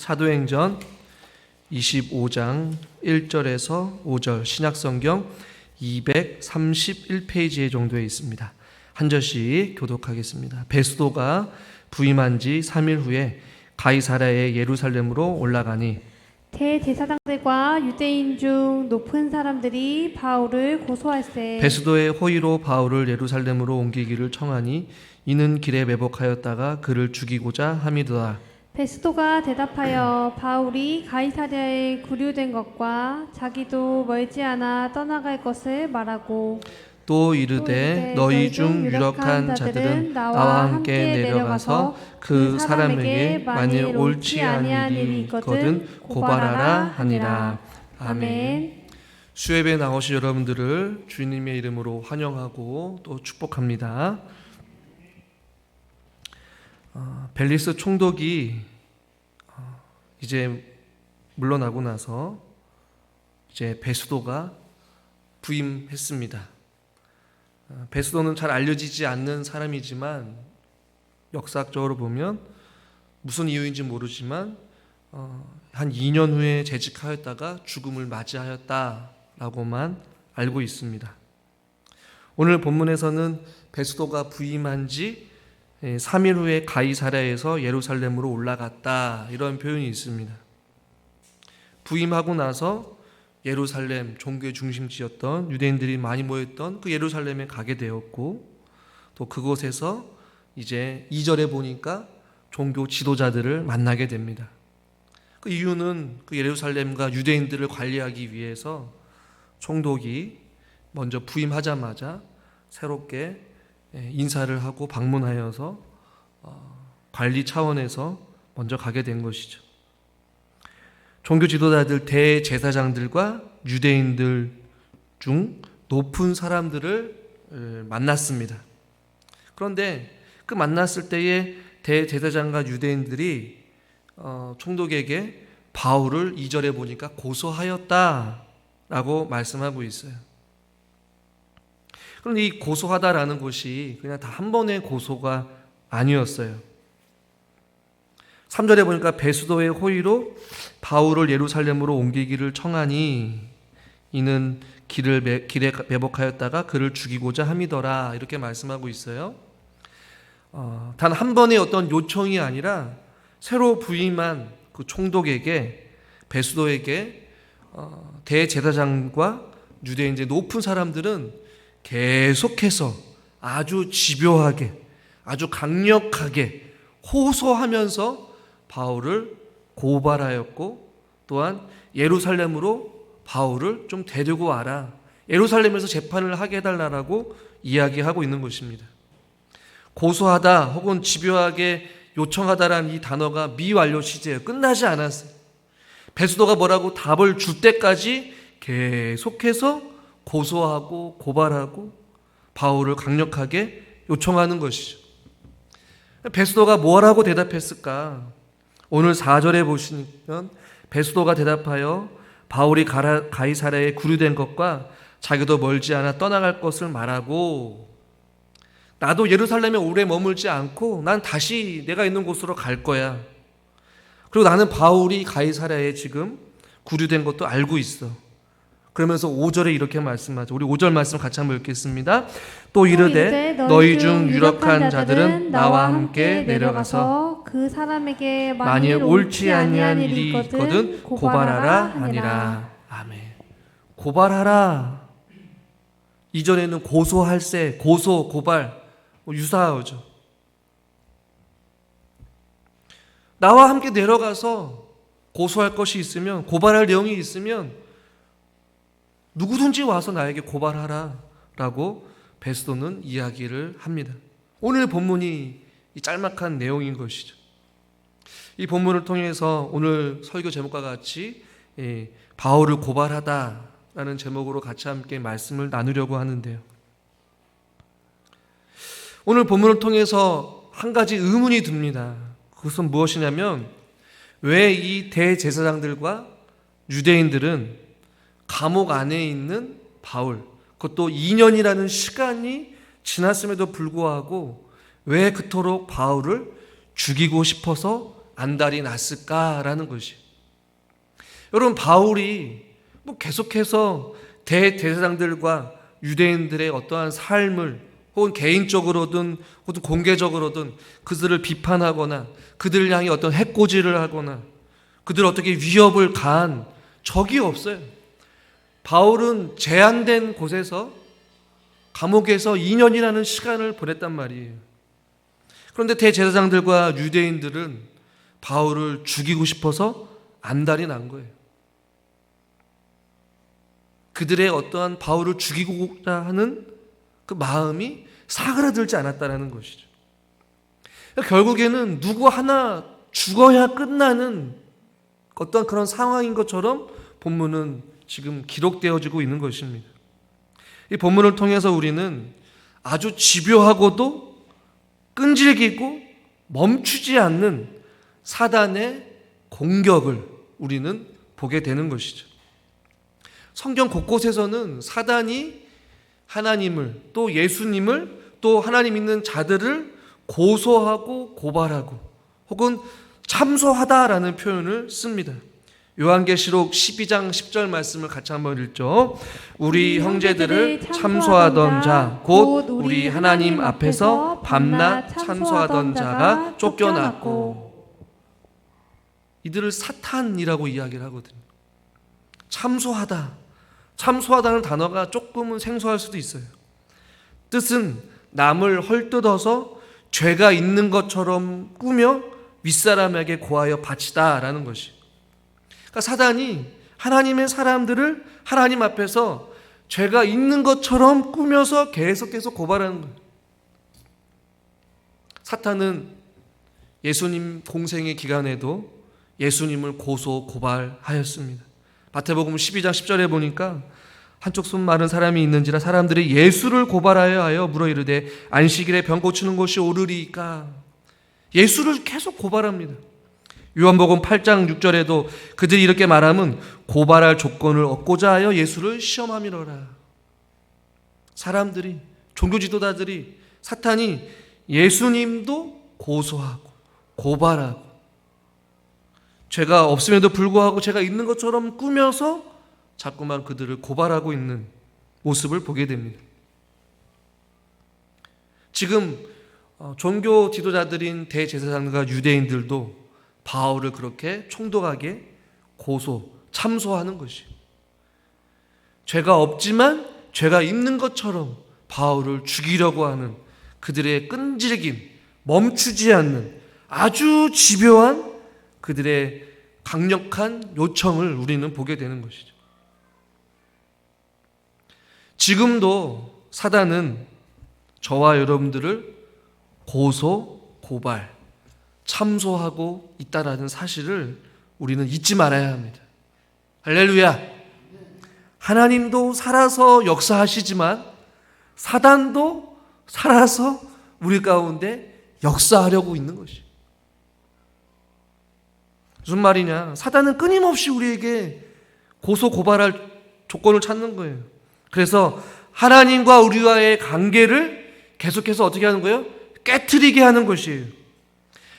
사도행전 25장 1절에서 5절 신약성경 231페이지에 정도에 있습니다. 한 절씩 교독하겠습니다. 베스도가 부임한 지 3일 후에 가이사랴의 예루살렘으로 올라가니 대제사장들과 유대인 중 높은 사람들이 바울을 고소할세. 베스도의 호의로 바울을 예루살렘으로 옮기기를 청하니 이는 길에 매복하였다가 그를 죽이고자 함이더라. 베스도가 대답하여 바울이 가이사랴에 구류된 것과 자기도 멀지 않아 떠나갈 것을 말하고 또 이르되 너희 중 유력한 자들은 나와 함께 내려가서 그 사람에게 만일 옳지 아니한 일이 있거든 고발하라 하니라. 아멘. 수협에 나오신 여러분들을 주님의 이름으로 환영하고 또 축복합니다. 벨리스 총독이 이제 물러나고 나서 이제 베스도가 부임했습니다. 베스도는 잘 알려지지 않는 사람이지만 역사적으로 보면 무슨 이유인지 모르지만 한 2년 후에 재직하였다가 죽음을 맞이하였다라고만 알고 있습니다. 오늘 본문에서는 베스도가 부임한 지 3일 후에 가이사랴에서 예루살렘으로 올라갔다 이런 표현이 있습니다. 부임하고 나서 예루살렘 종교의 중심지였던 유대인들이 많이 모였던 그 예루살렘에 가게 되었고 또 그곳에서 이제 2절에 보니까 종교 지도자들을 만나게 됩니다. 그 이유는 그 예루살렘과 유대인들을 관리하기 위해서 총독이 먼저 부임하자마자 새롭게 인사를 하고 방문하여서 관리 차원에서 먼저 가게 된 것이죠. 종교 지도자들, 대제사장들과 유대인들 중 높은 사람들을 만났습니다. 그런데 그 만났을 때에 대제사장과 유대인들이 총독에게 바울을 2절에 보니까 고소하였다라고 말씀하고 있어요. 그런데 이 고소하다라는 것이 그냥 다 한 번의 고소가 아니었어요. 3절에 보니까 베스도의 호의로 바울을 예루살렘으로 옮기기를 청하니 이는 길에 매복하였다가 그를 죽이고자 함이더라 이렇게 말씀하고 있어요. 단 한 번의 어떤 요청이 아니라 새로 부임한 그 총독에게 베스도에게 대제사장과 유대인의 높은 사람들은 계속해서 아주 집요하게 아주 강력하게 호소하면서 바울을 고발하였고 또한 예루살렘으로 바울을 좀 데리고 와라. 예루살렘에서 재판을 하게 해달라고 이야기하고 있는 것입니다. 고소하다 혹은 집요하게 요청하다라는 이 단어가 미완료 시제예요. 끝나지 않았어요. 베스도가 뭐라고 답을 줄 때까지 계속해서 고소하고 고발하고 바울을 강력하게 요청하는 것이죠. 베스도가 뭐라고 대답했을까? 오늘 4절에 보시면 베스도가 대답하여 바울이 가이사랴에 구류된 것과 자기도 멀지 않아 떠나갈 것을 말하고 나도 예루살렘에 오래 머물지 않고 난 다시 내가 있는 곳으로 갈 거야. 그리고 나는 바울이 가이사랴에 지금 구류된 것도 알고 있어. 그러면서 5절에 이렇게 말씀하죠. 우리 5절 말씀 같이 한번 읽겠습니다. 또 이르되 너희 중 유력한 자들은 나와 함께 내려가서 그 사람에게 만일 옳지 아니한 일이 있거든 고발하라 하니라. 아멘. 고발하라. 이전에는 고소할세, 고소, 고발 유사하죠. 나와 함께 내려가서 고소할 것이 있으면 고발할 내용이 있으면 누구든지 와서 나에게 고발하라 라고 베스도는 이야기를 합니다. 오늘 본문이 이 짤막한 내용인 것이죠. 이 본문을 통해서 오늘 설교 제목과 같이 바울을 고발하다 라는 제목으로 같이 함께 말씀을 나누려고 하는데요. 오늘 본문을 통해서 한 가지 의문이 듭니다. 그것은 무엇이냐면 왜 이 대제사장들과 유대인들은 감옥 안에 있는 바울, 그것도 2년이라는 시간이 지났음에도 불구하고 왜 그토록 바울을 죽이고 싶어서 안달이 났을까라는 것이. 여러분, 바울이 계속해서 대제사장들과 유대인들의 어떠한 삶을 혹은 개인적으로든 혹은 공개적으로든 그들을 비판하거나 그들을 향해 어떤 해코지를 하거나 그들을 어떻게 위협을 가한 적이 없어요. 바울은 제한된 곳에서 감옥에서 2년이라는 시간을 보냈단 말이에요. 그런데 대제사장들과 유대인들은 바울을 죽이고 싶어서 안달이 난 거예요. 그들의 어떠한 바울을 죽이고자 하는 그 마음이 사그라들지 않았다는 것이죠. 결국에는 누구 하나 죽어야 끝나는 어떤 그런 상황인 것처럼 본문은 지금 기록되어지고 있는 것입니다. 이 본문을 통해서 우리는 아주 집요하고도 끈질기고 멈추지 않는 사단의 공격을 우리는 보게 되는 것이죠. 성경 곳곳에서는 사단이 하나님을 또 예수님을 또 하나님 믿는 자들을 고소하고 고발하고 혹은 참소하다라는 표현을 씁니다. 요한계시록 12장 10절 말씀을 같이 한번 읽죠. 우리 형제들을 참소하던 자 곧 우리 하나님 앞에서 밤낮 참소하던 자가 쫓겨났고. 이들을 사탄이라고 이야기를 하거든요. 참소하다는 단어가 조금은 생소할 수도 있어요. 뜻은 남을 헐뜯어서 죄가 있는 것처럼 꾸며 윗사람에게 고하여 바치다라는 것이. 그러니까 사단이 하나님의 사람들을 하나님 앞에서 죄가 있는 것처럼 꾸며서 계속해서 고발하는 거예요. 사탄은 예수님 공생의 기간에도 예수님을 고소 고발하였습니다. 마태복음 12장 10절에 보니까 한쪽 손 마른 사람이 있는지라 사람들이 예수를 고발하여 하여 물어 이르되 안식일에 병 고치는 것이 옳으리까. 예수를 계속 고발합니다. 요한복음 8장 6절에도 그들이 이렇게 말하면 고발할 조건을 얻고자 하여 예수를 시험함이로라. 사람들이, 종교 지도자들이, 사탄이 예수님도 고소하고 고발하고 죄가 없음에도 불구하고 죄가 있는 것처럼 꾸며서 자꾸만 그들을 고발하고 있는 모습을 보게 됩니다. 지금 종교 지도자들인 대제사장과 유대인들도 바울을 그렇게 총독하게 참소하는 것이. 죄가 없지만 죄가 있는 것처럼 바울을 죽이려고 하는 그들의 끈질김, 멈추지 않는 아주 집요한 그들의 강력한 요청을 우리는 보게 되는 것이죠. 지금도 사단은 저와 여러분들을 고소, 고발, 참소하고 있다라는 사실을 우리는 잊지 말아야 합니다. 할렐루야! 하나님도 살아서 역사하시지만 사단도 살아서 우리 가운데 역사하려고 있는 것이. 무슨 말이냐? 사단은 끊임없이 우리에게 고소 고발할 조건을 찾는 거예요. 그래서 하나님과 우리와의 관계를 계속해서 어떻게 하는 거예요? 깨트리게 하는 것이에요.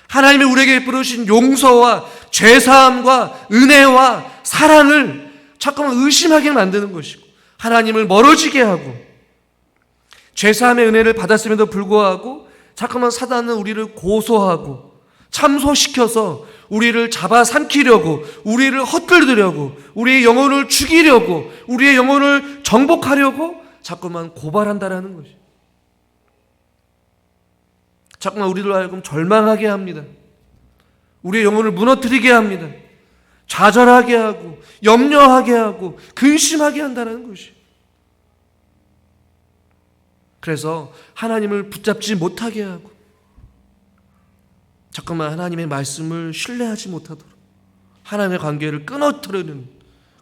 하나님이 우리에게 베푸신 용서와 죄사함과 은혜와 사랑을 자꾸만 의심하게 만드는 것이고 하나님을 멀어지게 하고 죄사함의 은혜를 받았음에도 불구하고 자꾸만 사단은 우리를 고소하고 참소시켜서 우리를 잡아삼키려고, 우리를 헛들으려고, 우리의 영혼을 죽이려고, 우리의 영혼을 정복하려고 자꾸만 고발한다라는 것이. 자꾸만 우리를 하여금 절망하게 합니다. 우리의 영혼을 무너뜨리게 합니다. 좌절하게 하고, 염려하게 하고, 근심하게 한다는 것이. 그래서 하나님을 붙잡지 못하게 하고, 자꾸만 하나님의 말씀을 신뢰하지 못하도록 하나님의 관계를 끊어뜨리는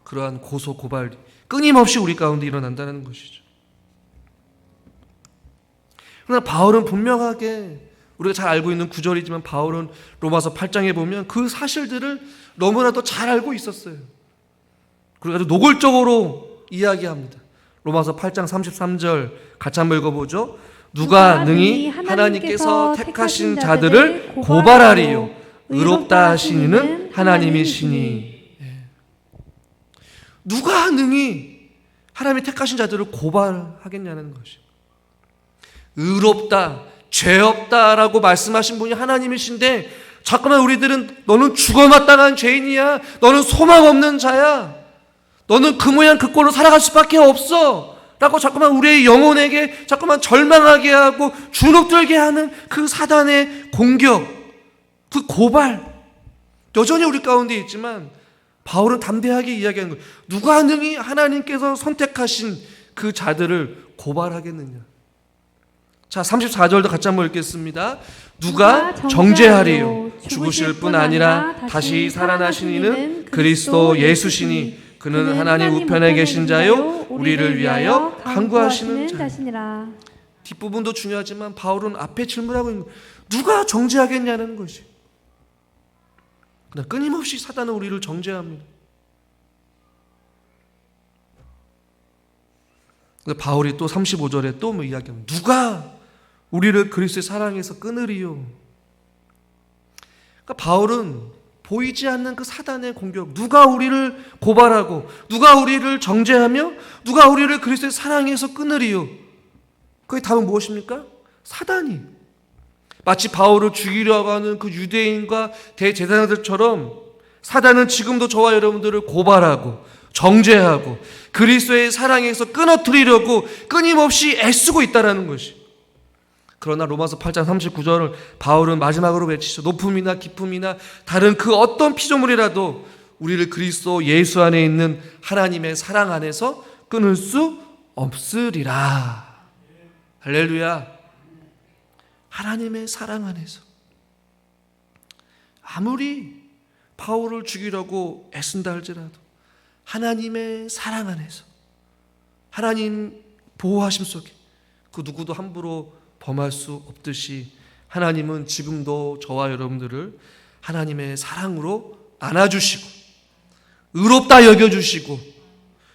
그러한 고소 고발이 끊임없이 우리 가운데 일어난다는 것이죠. 그러나 바울은 분명하게 우리가 잘 알고 있는 구절이지만 바울은 로마서 8장에 보면 그 사실들을 너무나도 잘 알고 있었어요. 그리고 아주 노골적으로 이야기합니다. 로마서 8장 33절 같이 한번 읽어보죠. 누가 능히 하나님께서 택하신 자들을 고발하리요 의롭다 하신 이는 하나님이시니. 누가 능히 하나님이 택하신 자들을 고발하겠냐는 것이. 의롭다, 죄 없다라고 말씀하신 분이 하나님이신데 잠깐만 우리들은 너는 죽어마땅한 죄인이야. 너는 소망 없는 자야. 너는 그 모양 그 꼴로 살아갈 수밖에 없어. 라고 잠깐만 우리의 영혼에게 잠깐만 절망하게 하고 주눅들게 하는 그 사단의 공격, 그 고발 여전히 우리 가운데 있지만 바울은 담대하게 이야기하는 거예요. 누가 능히 하나님께서 선택하신 그 자들을 고발하겠느냐. 자, 34절도 같이 한번 읽겠습니다. 누가 정죄하리요. 죽으실 뿐 아니라 다시 살아나신 이는 그리스도 예수시니 그는 하나님 우편에 계신 자요 우리를 위하여 간구하시는 자시니라. 뒷부분도 중요하지만 바울은 앞에 질문하고 있는 거예요. 누가 정죄하겠냐는 것이. 그냥 끊임없이 사단은 우리를 정죄합니다. 근데 바울이 또 35절에 또 뭐 이야기합니다. 누가 우리를 그리스도의 사랑에서 끊으리요. 그러니까 바울은 보이지 않는 그 사단의 공격, 누가 우리를 고발하고 누가 우리를 정죄하며 누가 우리를 그리스도의 사랑에서 끊으리요. 그의 답은 무엇입니까? 사단이. 마치 바울을 죽이려고 하는 그 유대인과 대제사장들처럼 사단은 지금도 저와 여러분들을 고발하고 정죄하고 그리스도의 사랑에서 끊어뜨리려고 끊임없이 애쓰고 있다는 것이. 그러나 로마서 8장 39절을 바울은 마지막으로 외치죠. 높음이나 깊음이나 다른 그 어떤 피조물이라도 우리를 그리스도 예수 안에 있는 하나님의 사랑 안에서 끊을 수 없으리라. 할렐루야. 하나님의 사랑 안에서 아무리 바울을 죽이려고 애쓴다 할지라도 하나님의 사랑 안에서 하나님 보호하심 속에 그 누구도 함부로 범할 수 없듯이 하나님은 지금도 저와 여러분들을 하나님의 사랑으로 안아주시고 의롭다 여겨주시고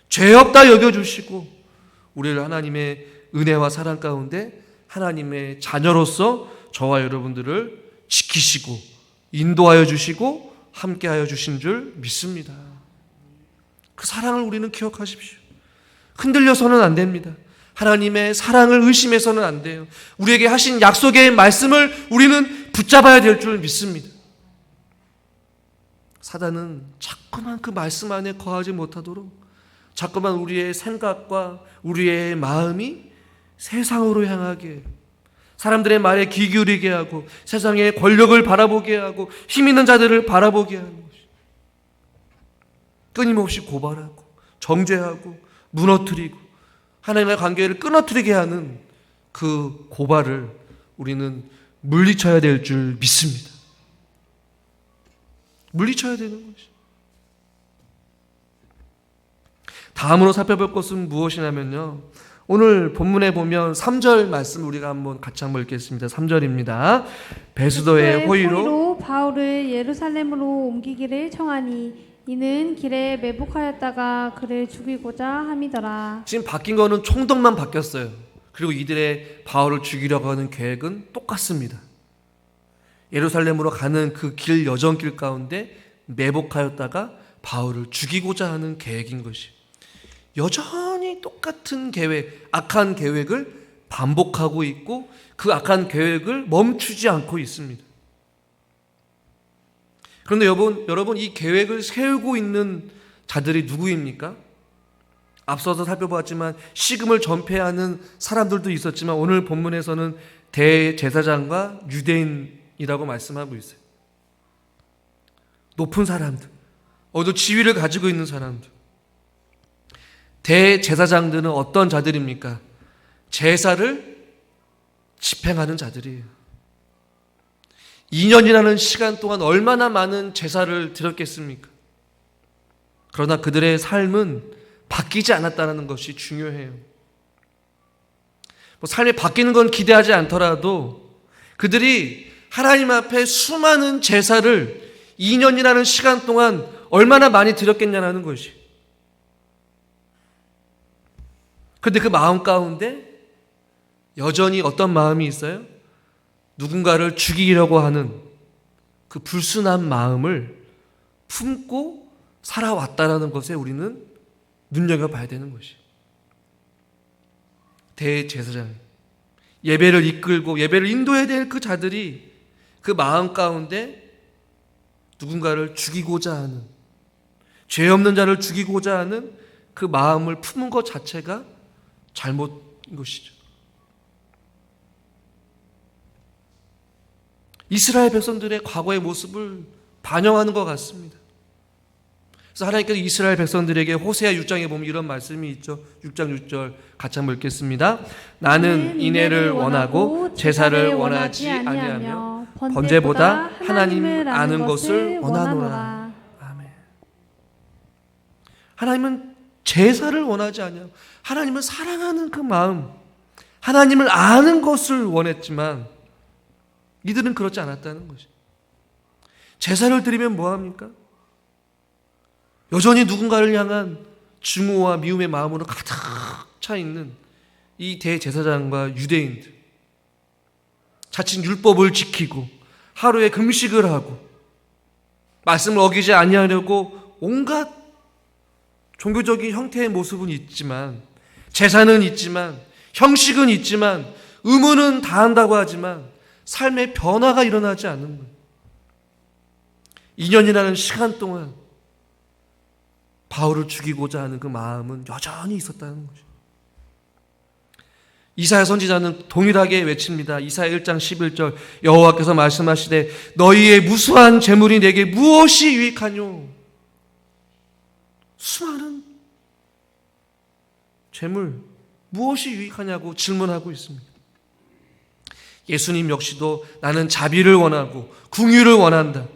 죄 없다 여겨주시고 우리를 하나님의 은혜와 사랑 가운데 하나님의 자녀로서 저와 여러분들을 지키시고 인도하여 주시고 함께하여 주신 줄 믿습니다. 그 사랑을 우리는 기억하십시오. 흔들려서는 안 됩니다. 하나님의 사랑을 의심해서는 안 돼요. 우리에게 하신 약속의 말씀을 우리는 붙잡아야 될 줄 믿습니다. 사단은 자꾸만 그 말씀 안에 거하지 못하도록 자꾸만 우리의 생각과 우리의 마음이 세상으로 향하게 사람들의 말에 귀 기울이게 하고 세상의 권력을 바라보게 하고 힘 있는 자들을 바라보게 하는 것이. 끊임없이 고발하고 정죄하고 무너뜨리고 하나님의 관계를 끊어뜨리게 하는 그 고발을 우리는 물리쳐야 될 줄 믿습니다. 물리쳐야 되는 것이. 다음으로 살펴볼 것은 무엇이냐면요. 오늘 본문에 보면 3절 말씀 우리가 같이 한번 읽겠습니다. 3절입니다. 베스도의 호의로 바울을 예루살렘으로 옮기기를 청하니 이는 길에 매복하였다가 그를 죽이고자 함이더라. 지금 바뀐 거는 총독만 바뀌었어요. 그리고 이들의 바울을 죽이려고 하는 계획은 똑같습니다. 예루살렘으로 가는 그 길 여정길 가운데 매복하였다가 바울을 죽이고자 하는 계획인 것이. 여전히 똑같은 계획, 악한 계획을 반복하고 있고 그 악한 계획을 멈추지 않고 있습니다. 그런데 여러분 이 계획을 세우고 있는 자들이 누구입니까? 앞서서 살펴봤지만 식음을 전폐하는 사람들도 있었지만 오늘 본문에서는 대제사장과 유대인이라고 말씀하고 있어요. 높은 사람들, 어떤 지위를 가지고 있는 사람들. 대제사장들은 어떤 자들입니까? 제사를 집행하는 자들이에요. 2년이라는 시간 동안 얼마나 많은 제사를 드렸겠습니까? 그러나 그들의 삶은 바뀌지 않았다는 것이 중요해요. 삶이 바뀌는 건 기대하지 않더라도 그들이 하나님 앞에 수많은 제사를 2년이라는 시간 동안 얼마나 많이 드렸겠냐는 것이. 그런데 그 마음 가운데 여전히 어떤 마음이 있어요? 누군가를 죽이려고 하는 그 불순한 마음을 품고 살아왔다라는 것에 우리는 눈여겨봐야 되는 것이. 대제사장, 예배를 이끌고 예배를 인도해야 될 그 자들이 그 마음 가운데 누군가를 죽이고자 하는, 죄 없는 자를 죽이고자 하는 그 마음을 품은 것 자체가 잘못인 것이죠. 이스라엘 백성들의 과거의 모습을 반영하는 것 같습니다. 그래서 하나님께서 이스라엘 백성들에게 호세아 6장에 보면 이런 말씀이 있죠. 6장 6절 같이 한번 읽겠습니다. 나는 인애를 원하고 제사를 원하지 아니하며 번제보다 하나님을 아는 것을 원하노라. 아멘. 하나님은 제사를 원하지 아니하고 하나님을 사랑하는 그 마음, 하나님을 아는 것을 원했지만 이들은 그렇지 않았다는 것이. 제사를 드리면 뭐합니까? 여전히 누군가를 향한 증오와 미움의 마음으로 가득 차 있는 이 대제사장과 유대인들, 자칫 율법을 지키고 하루에 금식을 하고 말씀을 어기지 아니하려고 온갖 종교적인 형태의 모습은 있지만, 제사는 있지만, 형식은 있지만, 의무는 다한다고 하지만 삶의 변화가 일어나지 않는 거예요. 2년이라는 시간 동안 바울을 죽이고자 하는 그 마음은 여전히 있었다는 거죠. 이사야 선지자는 동일하게 외칩니다. 이사야 1장 11절 여호와께서 말씀하시되 너희의 무수한 재물이 내게 무엇이 유익하뇨? 수많은 재물 무엇이 유익하냐고 질문하고 있습니다. 예수님 역시도 나는 자비를 원하고 궁유를 원한다,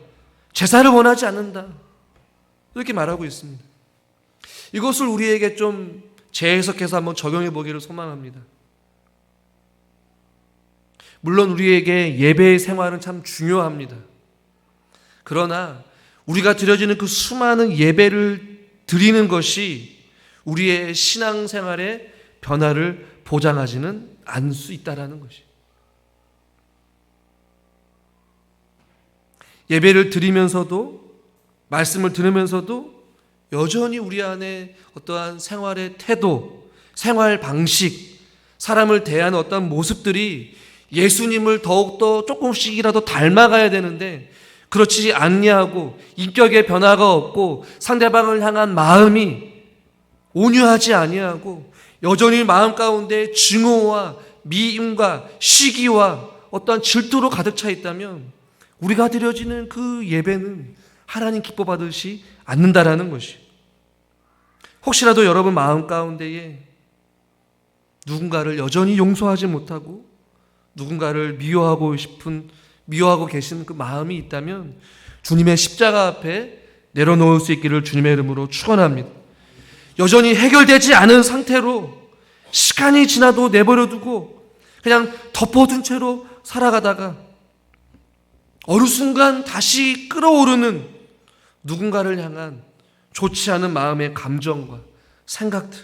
제사를 원하지 않는다, 이렇게 말하고 있습니다. 이것을 우리에게 좀 재해석해서 한번 적용해 보기를 소망합니다. 물론 우리에게 예배의 생활은 참 중요합니다. 그러나 우리가 드려지는 그 수많은 예배를 드리는 것이 우리의 신앙생활의 변화를 보장하지는 않을 수 있다는 것이. 예배를 드리면서도, 말씀을 들으면서도 여전히 우리 안에 어떠한 생활의 태도, 생활 방식, 사람을 대하는 어떤 모습들이 예수님을 더욱더 조금씩이라도 닮아가야 되는데 그렇지 않냐고, 인격의 변화가 없고 상대방을 향한 마음이 온유하지 아니하고 여전히 마음 가운데 증오와 미움과 시기와 어떠한 질투로 가득 차 있다면 우리가 드려지는 그 예배는 하나님 기뻐 받으시 않는다라는 것이. 혹시라도 여러분 마음 가운데에 누군가를 여전히 용서하지 못하고 누군가를 미워하고 계시는 그 마음이 있다면 주님의 십자가 앞에 내려놓을 수 있기를 주님의 이름으로 축원합니다. 여전히 해결되지 않은 상태로 시간이 지나도 내버려두고 그냥 덮어둔 채로 살아가다가 어느 순간 다시 끌어오르는 누군가를 향한 좋지 않은 마음의 감정과 생각들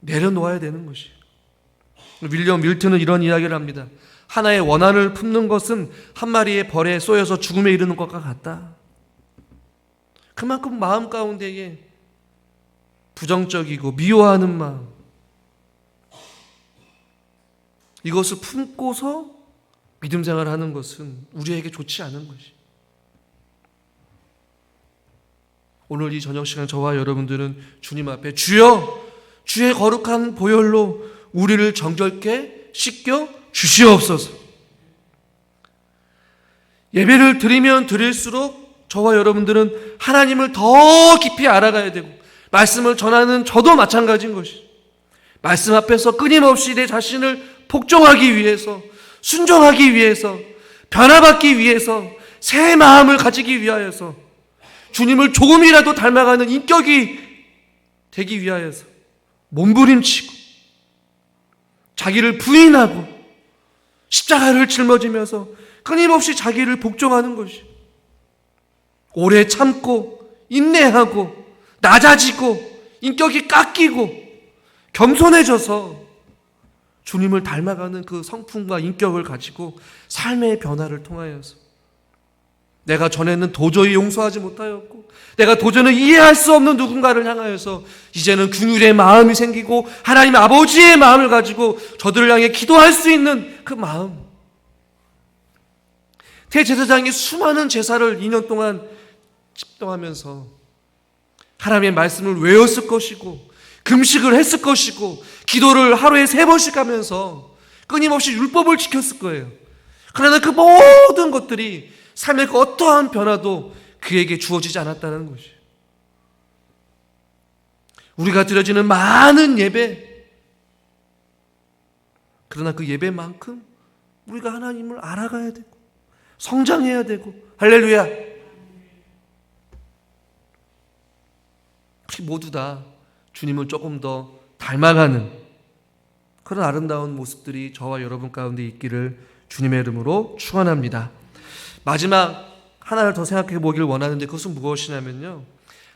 내려놓아야 되는 것이에요. 윌리엄 밀턴은 이런 이야기를 합니다. 하나의 원한을 품는 것은 한 마리의 벌에 쏘여서 죽음에 이르는 것과 같다. 그만큼 마음 가운데에 부정적이고 미워하는 마음, 이것을 품고서 믿음 생활을 하는 것은 우리에게 좋지 않은 것이. 오늘 이 저녁 시간 저와 여러분들은 주님 앞에 주여, 주의 거룩한 보혈로 우리를 정결케 씻겨 주시옵소서. 예배를 드리면 드릴수록 저와 여러분들은 하나님을 더 깊이 알아가야 되고, 말씀을 전하는 저도 마찬가지인 것이. 말씀 앞에서 끊임없이 내 자신을 복종하기 위해서, 순종하기 위해서, 변화받기 위해서, 새 마음을 가지기 위하여서, 주님을 조금이라도 닮아가는 인격이 되기 위하여서 몸부림치고 자기를 부인하고 십자가를 짊어지면서 끊임없이 자기를 복종하는 것이, 오래 참고 인내하고 낮아지고 인격이 깎이고 겸손해져서 주님을 닮아가는 그 성품과 인격을 가지고 삶의 변화를 통하여서 내가 전에는 도저히 용서하지 못하였고 내가 도저히 이해할 수 없는 누군가를 향하여서 이제는 긍휼의 마음이 생기고 하나님 아버지의 마음을 가지고 저들을 향해 기도할 수 있는 그 마음. 대제사장이 수많은 제사를 2년 동안 집도하면서 하나님의 말씀을 외웠을 것이고 금식을 했을 것이고 기도를 하루에 3번씩 하면서 끊임없이 율법을 지켰을 거예요. 그러나 그 모든 것들이 삶의 그 어떠한 변화도 그에게 주어지지 않았다는 것이에요. 우리가 드려지는 많은 예배, 그러나 그 예배만큼 우리가 하나님을 알아가야 되고 성장해야 되고, 할렐루야. 모두 다 주님을 조금 더 닮아가는 그런 아름다운 모습들이 저와 여러분 가운데 있기를 주님의 이름으로 축원합니다. 마지막 하나를 더 생각해 보기를 원하는데 그것은 무엇이냐면요,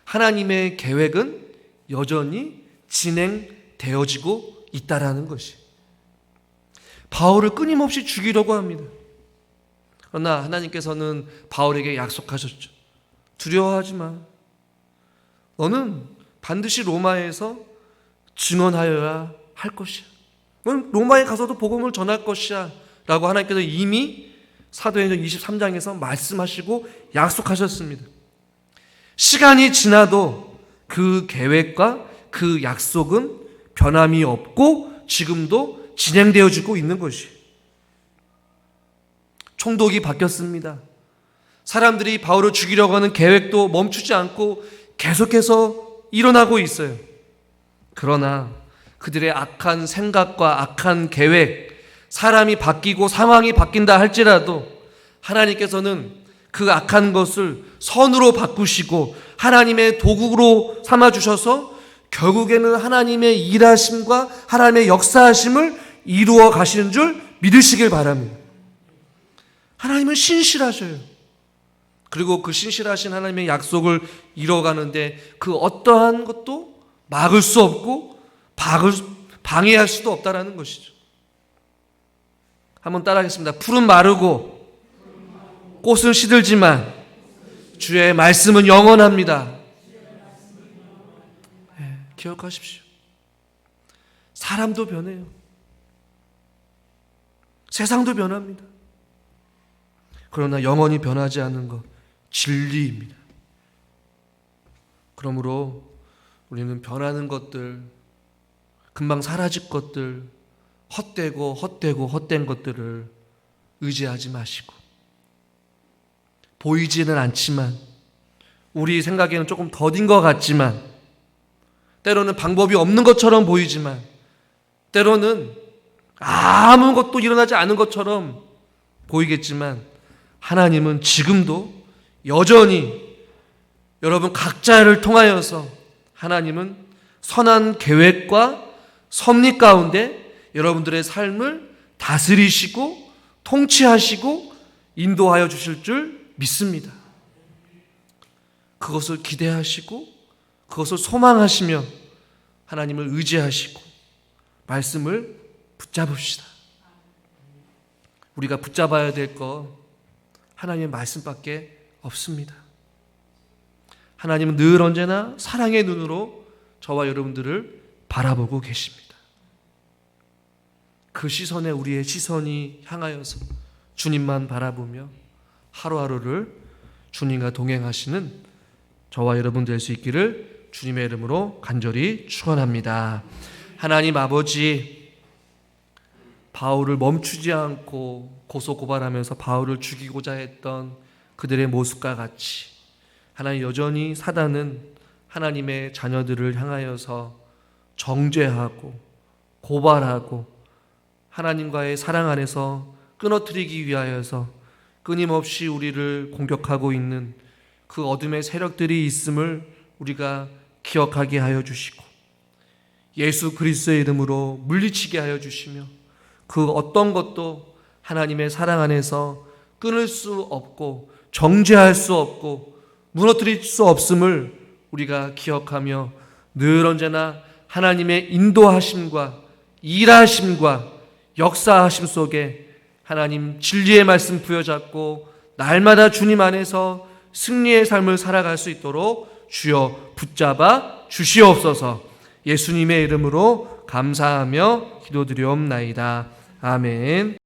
하나님의 계획은 여전히 진행되어지고 있다라는 것이. 바울을 끊임없이 죽이려고 합니다. 그러나 하나님께서는 바울에게 약속하셨죠. 두려워하지 마. 너는 반드시 로마에서 증언하여야 할 것이야. 넌 로마에 가서도 복음을 전할 것이야 라고 하나님께서 이미 사도행전 23장에서 말씀하시고 약속하셨습니다. 시간이 지나도 그 계획과 그 약속은 변함이 없고 지금도 진행되어지고 있는 것이. 총독이 바뀌었습니다. 사람들이 바울을 죽이려고 하는 계획도 멈추지 않고 계속해서 일어나고 있어요. 그러나 그들의 악한 생각과 악한 계획, 사람이 바뀌고 상황이 바뀐다 할지라도 하나님께서는 그 악한 것을 선으로 바꾸시고 하나님의 도구로 삼아주셔서 결국에는 하나님의 일하심과 하나님의 역사하심을 이루어 가시는 줄 믿으시길 바랍니다. 하나님은 신실하셔요. 그리고 그 신실하신 하나님의 약속을 이뤄가는데 그 어떠한 것도 막을 수 없고 방해할 수도 없다라는 것이죠. 한번 따라하겠습니다. 풀은 마르고 꽃은 시들지만 주의 말씀은 영원합니다. 네, 기억하십시오. 사람도 변해요. 세상도 변합니다. 그러나 영원히 변하지 않는 것, 진리입니다. 그러므로 우리는 변하는 것들, 금방 사라질 것들, 헛된 것들을 의지하지 마시고, 보이지는 않지만 우리 생각에는 조금 더딘 것 같지만, 때로는 방법이 없는 것처럼 보이지만, 때로는 아무것도 일어나지 않은 것처럼 보이겠지만 하나님은 지금도 여전히 여러분 각자를 통하여서 하나님은 선한 계획과 섭리 가운데 여러분들의 삶을 다스리시고 통치하시고 인도하여 주실 줄 믿습니다. 그것을 기대하시고 그것을 소망하시며 하나님을 의지하시고 말씀을 붙잡읍시다. 우리가 붙잡아야 될 거 하나님의 말씀밖에 없습니다. 하나님은 늘 언제나 사랑의 눈으로 저와 여러분들을 바라보고 계십니다. 그 시선에 우리의 시선이 향하여서 주님만 바라보며 하루하루를 주님과 동행하시는 저와 여러분 될 수 있기를 주님의 이름으로 간절히 축원합니다. 하나님 아버지, 바울을 멈추지 않고 고소고발하면서 바울을 죽이고자 했던 그들의 모습과 같이 하나님 여전히 사단은 하나님의 자녀들을 향하여서 정죄하고 고발하고 하나님과의 사랑 안에서 끊어뜨리기 위하여서 끊임없이 우리를 공격하고 있는 그 어둠의 세력들이 있음을 우리가 기억하게 하여 주시고 예수 그리스도의 이름으로 물리치게 하여 주시며 그 어떤 것도 하나님의 사랑 안에서 끊을 수 없고 정죄할 수 없고 무너뜨릴 수 없음을 우리가 기억하며 늘 언제나 하나님의 인도하심과 일하심과 역사하심 속에 하나님 진리의 말씀 부여잡고 날마다 주님 안에서 승리의 삶을 살아갈 수 있도록 주여 붙잡아 주시옵소서. 예수님의 이름으로 감사하며 기도드리옵나이다. 아멘.